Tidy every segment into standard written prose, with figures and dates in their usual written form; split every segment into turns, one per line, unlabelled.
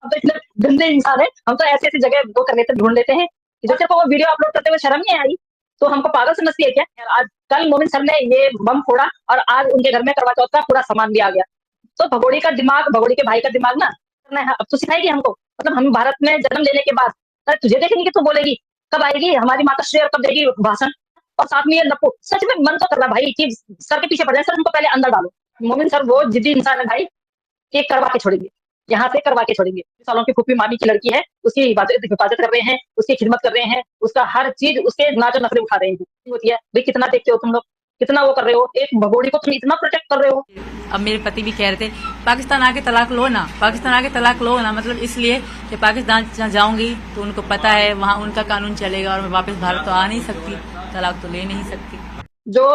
हम तो इतने गंदे इंसान है, हम तो ऐसी-ऐसी जगह वो कर लेते ढूँढ लेते हैं, कि जो तेरे को वो वीडियो अपलोड करते हुए शर्म नहीं आई? तो हमको पागल समझती है क्या? यार आज कल मोमिन सर ने ये बम फोड़ा और आज उनके घर में करवा चौथ का पूरा सामान भी आ गया। तो भगोड़ी का दिमाग, भगोड़ी के भाई का दिमाग ना करना है, अब तो सिखाएगी हमको। मतलब हम भारत में जन्म लेने के बाद तुझे देखेंगे कि तू बोलेगी, कब आएगी हमारी माताश्री और कब देगी भाषण? और साथ में ये लप्पू, सच में मन तो कर रहा भाई कि सर के पीछे पड़ जाए, सर उनको पहले अंदर डालो। मोमिन सर वो जिद्दी इंसान है भाई, कि करवा के छोड़ेंगे, यहाँ से करवा के छोड़ेंगे। सालों की फूफी मामी की लड़की है, उसकी हिफाजत कर रहे हैं, उसकी खिदमत कर रहे हैं, उसका हर चीज उसके नाजो नखरे उठा रहे हैं। होती है भाई, कितना देखते हो तुम लोग, कितना वो कर रहे हो, एक भगोड़ी को तुम इतना प्रोटेक्ट कर रहे हो।
अब मेरे पति भी कह रहे थे पाकिस्तान आके तलाक लो ना, पाकिस्तान आके तलाक लो ना, मतलब इसलिए कि पाकिस्तान जाऊंगी तो उनको पता है वहाँ उनका कानून चलेगा और मैं वापस भारत तो आ नहीं सकती, तलाक तो ले नहीं सकती।
जो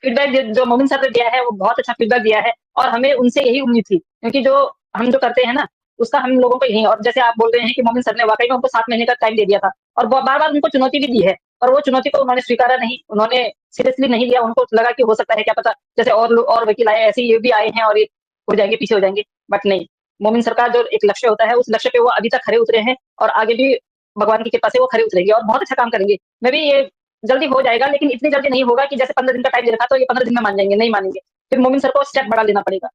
फीडबैक जो मोमिन सर ने दिया है वो बहुत अच्छा फीडबैक दिया है, और हमें उनसे यही उम्मीद थी, क्योंकि जो हम जो करते हैं ना उसका हम लोगों को यही, और जैसे आप बोल रहे हैं कि मोमिन सर ने वाकई में हमको 7 महीने का टाइम दे दिया था, और बार बार उनको चुनौती भी दी है, और वो चुनौती को उन्होंने स्वीकारा नहीं, उन्होंने सीरियसली नहीं लिया। उनको लगा कि हो सकता है क्या पता, जैसे और वकील आए ऐसे ये भी आए हैं और ये हो जाएंगे, पीछे हो जाएंगे, बट नहीं। मोमिन सर का जो एक लक्ष्य होता है, उस लक्ष्य पे वो अभी तक खड़े उतरे हैं, और आगे भी भगवान की कृपा से वो खड़े उतरेंगे और बहुत अच्छा काम करेंगे। मैं भी ये जल्दी हो जाएगा, लेकिन इतनी जल्दी नहीं होगा कि जैसे 15 दिन का टाइम दे रखा तो ये 15 दिन में मान जाएंगे, नहीं मानेंगे। फिर मोमिन सर को स्टेप बड़ा लेना पड़ेगा।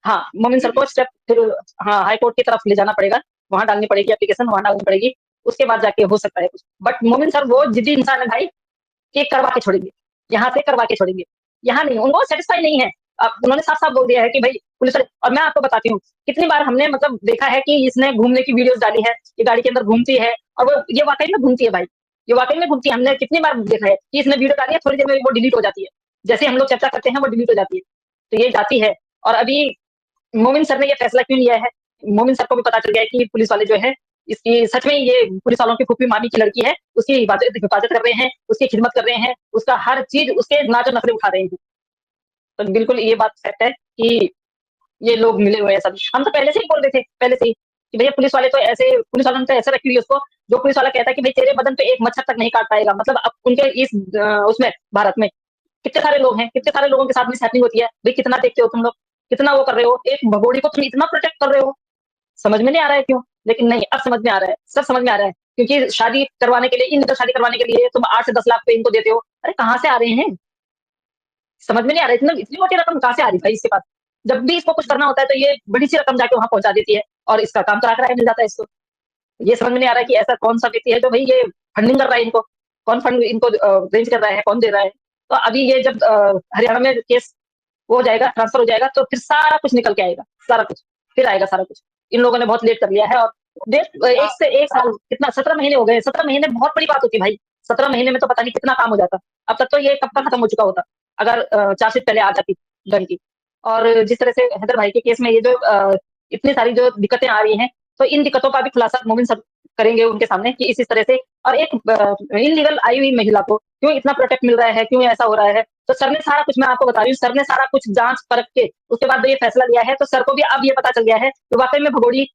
हाँ, मोमिन सर को स्टेप फिर, हाँ, हाई कोर्ट की तरफ ले जाना पड़ेगा, वहां डालनी पड़ेगी एप्लीकेशन, वहां डालनी पड़ेगी, उसके बाद जाके हो सकता है कुछ। बट मोमिन सर वो जिद्दी इंसान है भाई, कि करवा के छोड़ेंगे, यहाँ से करवा के छोड़ेंगे। यहाँ नहीं, उनको सेटिस्फाई नहीं है। अब उन्होंने साफ साफ बोल दिया है कि भाई पुलिस वाले, और मैं आपको बताती हूँ कितनी बार हमने मतलब देखा है कि इसने घूमने की वीडियोस डाली है, ये गाड़ी के अंदर घूमती है, और वो ये वाकई में घूमती है भाई, ये वाकई में घूमती है। हमने कितनी बार देखा है कि इसने वीडियो डाली है, थोड़ी देर में वो डिलीट हो जाती है, जैसे हम लोग चर्चा करते हैं वो डिलीट हो जाती है, तो ये जाती है। और अभी मोमिन सर ने ये फैसला क्यों लिया है? मोमिन सर को भी पता चल गया है कि पुलिस वाले जो है, इसकी सच में ये पुलिस वालों की फूफी मामी की लड़की है, उसकी हिफाजत कर रहे हैं, उसकी खिदमत कर रहे हैं, उसका हर चीज उसके नाजो नखरे उठा रहे हैं। तो बिल्कुल ये बात सच है कि ये लोग मिले हुए हैं सभी। हम तो पहले से ही बोल रहे थे, पहले से ही, कि भैया पुलिस वाले तो ऐसे, पुलिस वालों ने तो ऐसे रखी हुई है उसको, जो पुलिस वाला कहता है कि भाई तेरे बदन पे एक मच्छर तक नहीं काट पाएगा। मतलब अब उनके इस उसमें भारत में कितने सारे लोग हैं, कितने सारे लोगों के साथ मिसहैपनिंग होती है भाई, कितना देखते हो तुम लोग, कितना वो कर रहे हो, एक भगोड़ी को तुम इतना प्रोटेक्ट कर रहे हो। समझ में नहीं आ रहा है क्यों? लेकिन नहीं, अब समझ में आ रहा है, सब समझ में आ रहा है, क्योंकि शादी करवाने के लिए, इन शादी करवाने के लिए तुम 8 से 10 लाख पे इनको देते हो। अरे कहाँ से आ रहे हैं, समझ में नहीं आ रहा है, इतना इतनी मोटी रकम कहाँ से आ रही भाई इसके पास? जब भी इसको कुछ करना होता है तो ये बड़ी सी रकम जाके वहां पहुंचा देती है, और इसका काम करा करा के मिल जाता है इसको। ये समझ में नहीं आ रहा है कि ऐसा कौन सा व्यक्ति है जो भाई ये फंडिंग कर रहा है इनको, कौन फंड इनको अरेंज कर रहा है, कौन दे रहा है। तो अभी ये जब हरियाणा में केस वो हो जाएगा, ट्रांसफर हो जाएगा, तो फिर सारा कुछ निकल के आएगा, सारा कुछ फिर आएगा, सारा कुछ। इन लोगों ने बहुत लेट कर लिया है, और डेट 1 से 1 साल, कितना 17 महीने हो गए। 17 महीने बहुत बड़ी बात होती है भाई, 17 महीने में तो पता नहीं कितना काम हो जाता। अब तक तो ये कब का खत्म हो चुका होता, अगर चार्जशीट पहले आ जाती डन की। और जिस तरह से हैदर भाई के केस में ये जो इतनी सारी जो दिक्कतें आ रही हैं, तो इन दिक्कतों का भी खुलासा मोमिन सब करेंगे उनके सामने, कि इस तरह से, और एक इनलीगल आई हुई महिला को क्यों इतना प्रोटेक्ट मिल रहा है, क्यों ऐसा हो रहा है। तो सर ने सारा कुछ, मैं आपको बता रही हूँ, सर ने सारा कुछ जांच परख के उसके बाद ये फैसला लिया है। तो सर को भी अब ये पता चल गया है कि वाकई में भगोड़ी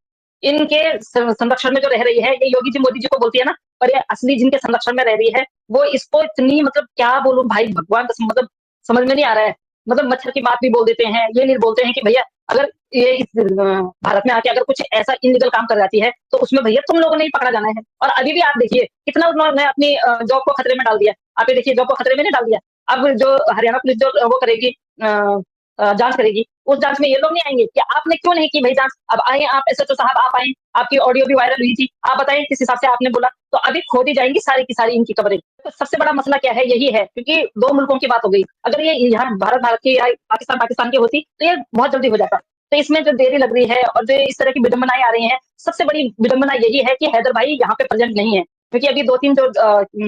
इनके संरक्षण में जो रह रही है, ये योगी जी मोदी जी को बोलती है ना, और ये असली जिनके संरक्षण में रह रही है, वो इसको इतनी, मतलब क्या बोलूं भाई, भगवान कसम, मतलब समझ में नहीं आ रहा है। मतलब मच्छर की बात भी बोल देते हैं, ये नहीं बोलते हैं कि भैया अगर ये इस भारत में आके अगर कुछ ऐसा इलीगल काम कर जाती है, तो उसमें भैया तुम लोगों ने ही पकड़ा जाना है। और अभी भी आप देखिए कितना उन्होंने अपनी जॉब को खतरे में डाल दिया। आप ये देखिए, जॉब को खतरे में नहीं डाल दिया। अब जो हरियाणा पुलिस जो वो करेगी, जांच करेगी, उस जांच में ये लोग नहीं आएंगे कि आपने क्यों नहीं की भाई जांच? अब आए आप, एसएचओ साहब आप आए, आपकी ऑडियो भी वायरल हुई थी, आप बताएं किस हिसाब से आपने बोला। तो अभी खोदी जाएंगी सारी की सारी इनकी खबरें। तो सबसे बड़ा मसला क्या है, यही है, क्योंकि 2 मुल्कों की बात हो गई। अगर ये यहाँ भारत भारत की या पाकिस्तान पाकिस्तान की होती तो ये बहुत जल्दी हो जाता। तो इसमें जो देरी लग रही है और जो इस तरह की विडंबनाएं आ रही हैं, सबसे बड़ी विडंबना यही है कि हैदर भाई यहाँ पे प्रेजेंट नहीं है, क्योंकि अभी 2-3 जो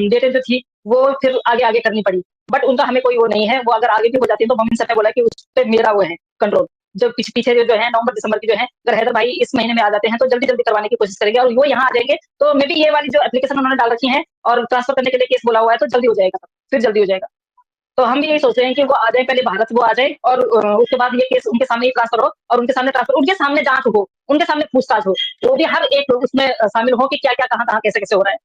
डेटें जो थी वो फिर आगे आगे करनी पड़ी। बट उनका हमें कोई वो नहीं है, वो अगर आगे भी हो जाती है तो मोमिन सर ने बोला कि उस पर मेरा वो है कंट्रोल। जो पीछे पीछे जो है नवंबर दिसंबर की जो है, अगर हैदर भाई इस महीने में आ जाते हैं तो जल्दी जल्दी करवाने की कोशिश करेंगे, और वो यहाँ आ जाएंगे तो मे बी ये वाली जो एप्लीकेशन उन्होंने डाल रखी है और ट्रांसफर करने के लिए केस बोला हुआ है, तो जल्दी हो जाएगा, फिर जल्दी हो जाएगा। तो हम भी यही सोच रहे हैं कि वो आ जाए, पहले भारत वो आ जाए, और उसके बाद ये केस उनके सामने ही ट्रांसफर हो, और उनके सामने ट्रांसफर, उनके सामने जांच हो, उनके सामने पूछताछ हो, वो भी हर एक लोग उसमें शामिल हो कि क्या क्या कहाँ कहाँ कैसे कैसे हो रहा है।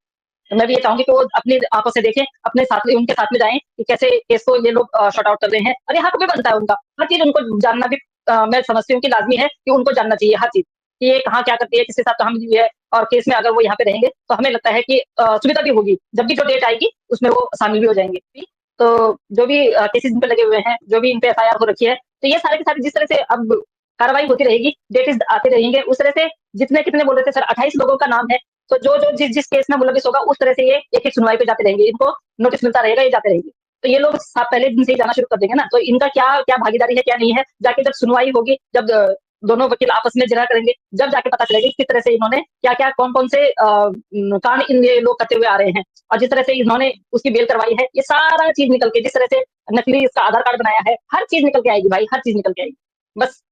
तो मैं भी ये चाहूंगी कि वो अपनी आंखों से देखें, अपने साथ में, उनके साथ में जाएं कि कैसे केस को ये लोग शॉर्ट आउट कर रहे हैं, और ये हक भी बनता है उनका, हर चीज उनको जानना भी मैं समझती हूँ कि लाजमी है कि उनको जानना चाहिए हर चीज। कि ये कहाँ क्या करती है, किसके साथ कहाँ मिली हुई है, और केस में अगर वो यहाँ पे रहेंगे तो हमें लगता है कि सुविधा भी होगी, जब भी जो डेट आएगी उसमें वो शामिल भी हो जाएंगे। तो जो भी केसेस इन पे लगे हुए हैं, जो भी इन पे एफआईआर हो रखी है, तो ये सारे के सारे जिस तरह से अब कार्रवाई होती रहेगी, डेटेस आते रहेंगे, उस तरह से जितने कितने बोल रहे थे सर, 28 लोगों का नाम है, तो जो जो जिस जिस केस में मुलविस होगा उस तरह से ये एक एक सुनवाई पे जाते रहेंगे, इनको नोटिस मिलता रहेगा, ये जाते रहेंगे। तो ये लोग पहले दिन से ही जाना शुरू कर देंगे ना, तो इनका क्या क्या भागीदारी है क्या नहीं है, जाके जब सुनवाई होगी, जब दोनों वकील आपस में जिरह करेंगे, जब जाके पता चलेगा कि किस तरह से इन्होंने क्या क्या कौन कौन से कांड इन ये लोग करते हुए आ रहे हैं, और जिस तरह से इन्होंने उसकी बेल करवाई है, ये सारा चीज निकल के, जिस तरह से नकली इसका आधार कार्ड बनाया है, हर चीज निकल के आएगी भाई, हर चीज निकल के आएगी। बस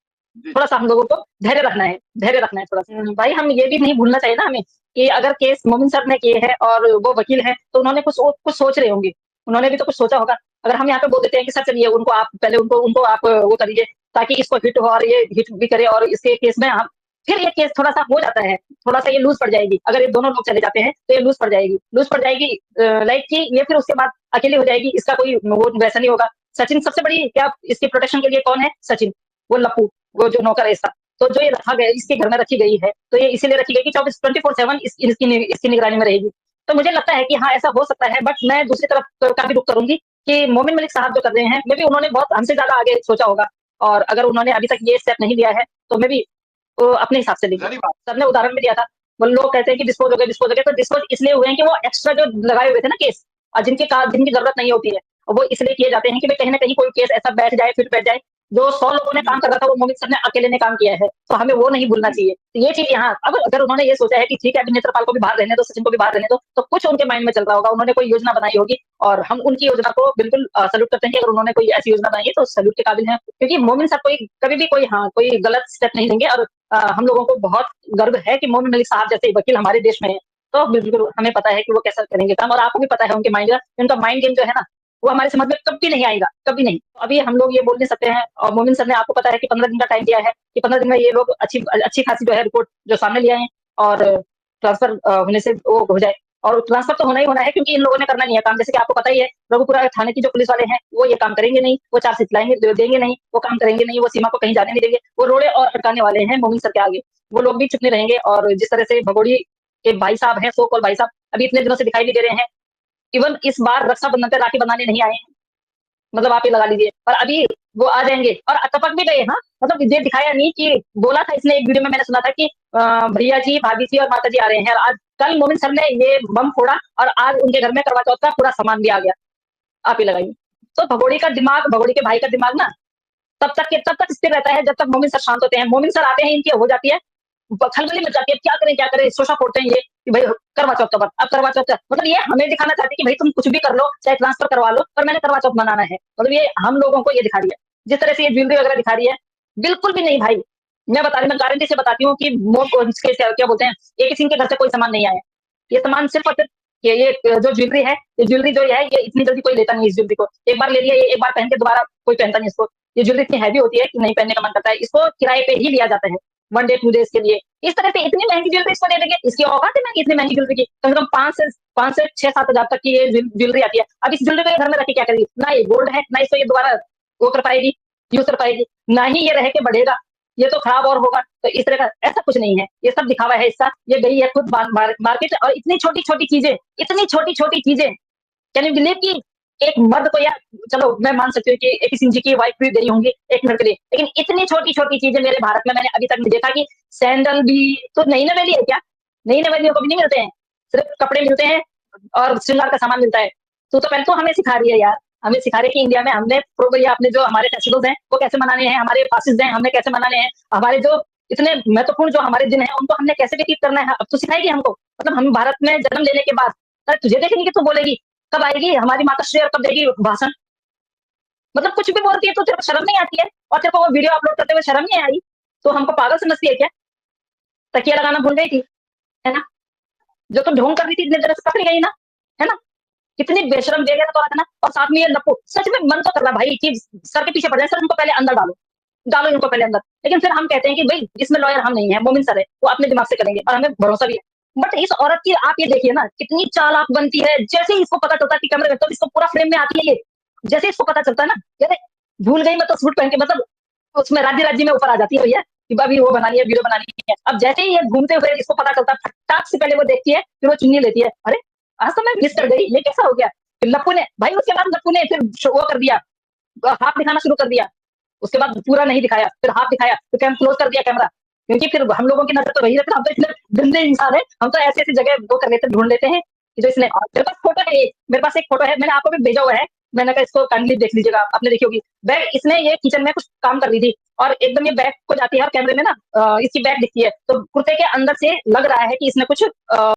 थोड़ा सा हम लोगों को धैर्य रखना है, धैर्य रखना है थोड़ा सा। भाई हम ये भी नहीं भूलना चाहिए ना हमें, कि अगर केस मोमिन सर ने किए है और वो वकील हैं, तो उन्होंने कुछ सोच रहे होंगे, उन्होंने भी तो कुछ सोचा होगा। अगर हम यहाँ पे बोल देते हैं कि सर चलिए उनको आप पहले उनको उनको आप वो करिए, ताकि इसको हिट हो और ये हिट भी करे, और इसके केस में हम फिर ये केस थोड़ा सा हो जाता है, थोड़ा सा ये लूज पड़ जाएगी, अगर ये दोनों लोग चले जाते हैं तो ये लूज पड़ जाएगी, लाइक कि ये फिर उसके बाद अकेले हो जाएगी, इसका कोई वो वैसा नहीं होगा। सचिन सबसे बड़ी क्या इसकी प्रोटेक्शन के लिए कौन है? सचिन, वो लप्पू, वो जो नौकर है इसका। तो जो ये रखा गया, इसके घर में रखी गई है, तो ये इसीलिए रखी गई कि 24/7 इसकी निगरानी में रहेगी। तो मुझे लगता है कि हाँ ऐसा हो सकता है, बट मैं दूसरी तरफ का भी रुख करूंगी कि मोमिन मलिक साहब जो कर रहे हैं, मे भी उन्होंने बहुत हमसे ज्यादा आगे सोचा होगा, और अगर उन्होंने अभी तक ये स्टेप नहीं लिया है तो मे भी वो अपने हिसाब से लेंगे। सर ने उदाहरण में दिया था, वो लोग कहते हैं कि डिस्पोज हो गए, तो डिस्पोज इसलिए हुए हैं कि वो एक्स्ट्रा जो लगाए हुए थे ना केस, और जिनकी जरूरत नहीं होती है, वो इसलिए किए जाते हैं कि भाई कहीं ना कहीं कोई केस ऐसा बैठ जाए, फिर बैठ जाए, जो 100 लोगों ने काम कर रहा था वो मोमिन सर ने अकेले ने काम किया है, तो हमें वो नहीं भूलना चाहिए। तो ये चीज यहाँ, अब अगर उन्होंने ये सोचा है कि ठीक है अभी नेत्रपाल को भी बाहर रहने दो, सचिन को भी बाहर रहने दो, तो कुछ उनके माइंड में चल रहा होगा, उन्होंने कोई योजना बनाई होगी, और हम उनकी योजना को बिल्कुल सल्यूट करते हैं कि अगर उन्होंने कोई ऐसी योजना बनाई है तो सल्यूट के काबिल है, क्योंकि मोमिन सर कोई कभी भी कोई गलत स्टेप नहीं लेंगे, और हम लोगों को बहुत गर्व है कि मोमिन मलिक साहब जैसे वकील हमारे देश में है। तो बिल्कुल हमें पता है कि वो कैसा करेंगे काम, और आपको भी पता है उनके उनका माइंड गेम जो है ना, वो हमारे समझ में कभी नहीं आएगा, कभी नहीं। अभी हम लोग ये बोल नहीं सकते हैं, और मोमिन सर ने आपको पता है कि 15 दिन का टाइम दिया है, कि 15 दिन में ये लोग अच्छी खासी जो है रिपोर्ट जो सामने ले आए, और ट्रांसफर होने से वो हो जाए, और ट्रांसफर तो होना ही होना है, क्योंकि इन लोगों ने करना नहीं है काम, जैसे कि आपको पता ही है, रघुपुरा थाने की जो पुलिस वाले हैं वो ये काम करेंगे नहीं, वो चार्जशीट देंगे नहीं, वो काम करेंगे नहीं, वो सीमा को कहीं जाने नहीं देंगे, वो रोड़े और अटकाने वाले हैं मोमिन सर के आगे, वो लोग भी चुप नहीं रहेंगे। और जिस तरह से भगोड़ी के भाई साहब हैं, सो कॉल भाई साहब, अभी इतने दिनों से दिखाई नहीं दे रहे हैं, इवन इस बार रक्षाबंधन पे राखी बनाने नहीं आए हैं, मतलब आप ही लगा लीजिए, पर अभी वो आ जाएंगे, और टपक भी गए। हाँ, मतलब ये दिखाया नहीं, कि बोला था इसने एक वीडियो में, मैंने सुना था कि भैया जी, भाभी जी और माता जी आ रहे हैं, और आज कल मोमिन सर ने ये बम फोड़ा, और आज उनके घर में करवा चौथ का पूरा सामान भी आ गया, आप ही लगाइए। तो भगोड़ी के भाई का दिमाग ना तब तक स्थिर रहता है जब तक मोमिन सर शांत होते हैं। मोमिन सर आते हैं, इनकी हो जाती है खलबली मच जाती है, क्या करें, शोषा फोड़ते हैं ये कि भाई करवा चौथ का, अब करवा चौथ का मतलब ये हमें दिखाना चाहते हैं कि भाई तुम कुछ भी कर लो, चाहे ट्रांसफर करवा लो, पर मैंने करवा चौथ मनाना है, मतलब ये हम लोगों को ये दिखा रही है। जिस तरह से ये ज्वेलरी वगैरह दिखा रही है, बिल्कुल भी नहीं भाई, मैं गारंटी से बताती हूँ कि क्या बोलते हैं, एक सिंह के घर से कोई सामान नहीं आया, ये सामान सिर्फ और सिर्फ ये जो ज्वेलरी है, ये ज्वेलरी जो है, ये इतनी जल्दी कोई लेता नहीं, इस ज्वेलरी को एक बार ले लिया, ये एक बार पहन के दोबारा कोई पहनता नहीं इसको। ये ज्वेलरी इतनी हैवी होती है कि नहीं पहनने का मन करता है, इसको किराए पे ही लिया जाता है, 1 डे 2 डेज के लिए। इस तरह से इतनी महंगी ज्वेलरी इसको दे देंगे, इसकी औकात है महंगी, इतनी महंगी ज्वेलरी की, कम से कम 5 से 6-7 हजार तक की ये ज्वेलरी आती है। अब इस ज्वेलरी को घर में रख के क्या करेगी, ना ये गोल्ड है, ना इसको ये दोबारा वो कर पाएगी, यूज कर पाएगी, ना ही ये रह के बढ़ेगा, ये तो खराब और होगा। तो इस तरह का ऐसा कुछ नहीं है, ये सब दिखावा है इसका। ये गई है खुद मार्केट, और इतनी छोटी छोटी चीजें, कैन यू बिलीव कि एक मर्द को, या चलो मैं मान सकती हूँ कि एक सिंह जी की वाइफ भी गई होंगी एक मिनट के लिए, लेकिन इतनी छोटी छोटी चीजें मेरे भारत में मैंने अभी तक नहीं देखा। कि सैंडल भी तो नई नवेली है क्या, नई नवेलियों को भी नहीं मिलते हैं, सिर्फ कपड़े मिलते हैं और श्रृंगार का सामान मिलता है। तो पहले तो हमें सिखा रही है यार, हमें सिखा रही है कि इंडिया में हमने अपने जो हमारे फेस्टिवल्स हैं वो कैसे मनाने हैं, हमारे पासिस हैं हमने कैसे मनाने हैं, हमारे जो इतने महत्वपूर्ण जो हमारे दिन हैं उनको हमने कैसे व्यतीत करना है, अब तो सिखाएगी हमको। मतलब हम भारत में जन्म लेने के बाद, अरे तुझे देखेंगे कि तू बोलेगी, कब आएगी हमारी माताश्री और कब देगी भाषण, मतलब कुछ भी बोलती है तो तेरे को शर्म नहीं आती है, और तेरे को वो वीडियो अपलोड करते हुए शर्म नहीं आई, तो हमको पागल समझती है क्या? तकिया लगाना भूल गई थी, है ना, जो तुम ढोंग कर रही थी इतनी देर से पकड़ी गई ना, है ना, कितनी बेशरम दे गया तो ना। और साथ में ये लप्पू, सच में मन तो कर रहा भाई कि सर के पीछे पड़ जाए, सर उनको पहले अंदर डालो इनको पहले अंदर, लेकिन फिर हम कहते हैं कि भाई इसमें लॉयर हम नहीं है, मोमिन सर है, वो अपने दिमाग से करेंगे और हमें भरोसा भी है। बट इस औरत की आप ये देखिए ना, कितनी चालाक बनती है, जैसे ही इसको पता चलता है कि कैमरे में, तो इसको पूरा फ्रेम में आती है ये, जैसे इसको पता चलता है ना, जैसे भूल गई मैं तो सूट पहन के, मतलब उसमें राज्य में ऊपर आ जाती है भैया, कि अभी वो बनानी है, वीडियो बनानी है। अब जैसे ही ये घूमते हुए इसको पता चलता है, फटाक से पहले वो देखती है, फिर वो चुन्नी लेती है। अरे! आज तो मैं मिस कर गई, ये कैसा हो गया? फिर लप्पू ने भाई उसके बाद लप्पू ने फिर वो कर दिया, हाथ दिखाना शुरू कर दिया। उसके बाद पूरा नहीं दिखाया, फिर हाथ दिखाया, तो क्लोज़ कर दिया कैमरा। क्योंकि फिर हम लोगों की नज़र तो वही रहती है, हम तो इतने गंदे इंसान हैं, हम तो ऐसी-ऐसी जगह वो कर लेते हैं, ढूँढ लेते हैं, कि जो इसने मेरे पास फ़ोटो है एक, मेरे पास एक फ़ोटो है, मैंने आपको भी भेजा हुआ है। मैंने कहा इसको काइंडली देख लीजिएगा, आपने देखी होगी। बैग इसने ये किचन में कुछ काम कर रही थी और एकदम ये बैग को जाती है और कैमरे में ना इसकी बैग दिखती है, तो कुर्ते के अंदर से लग रहा है कि इसने कुछ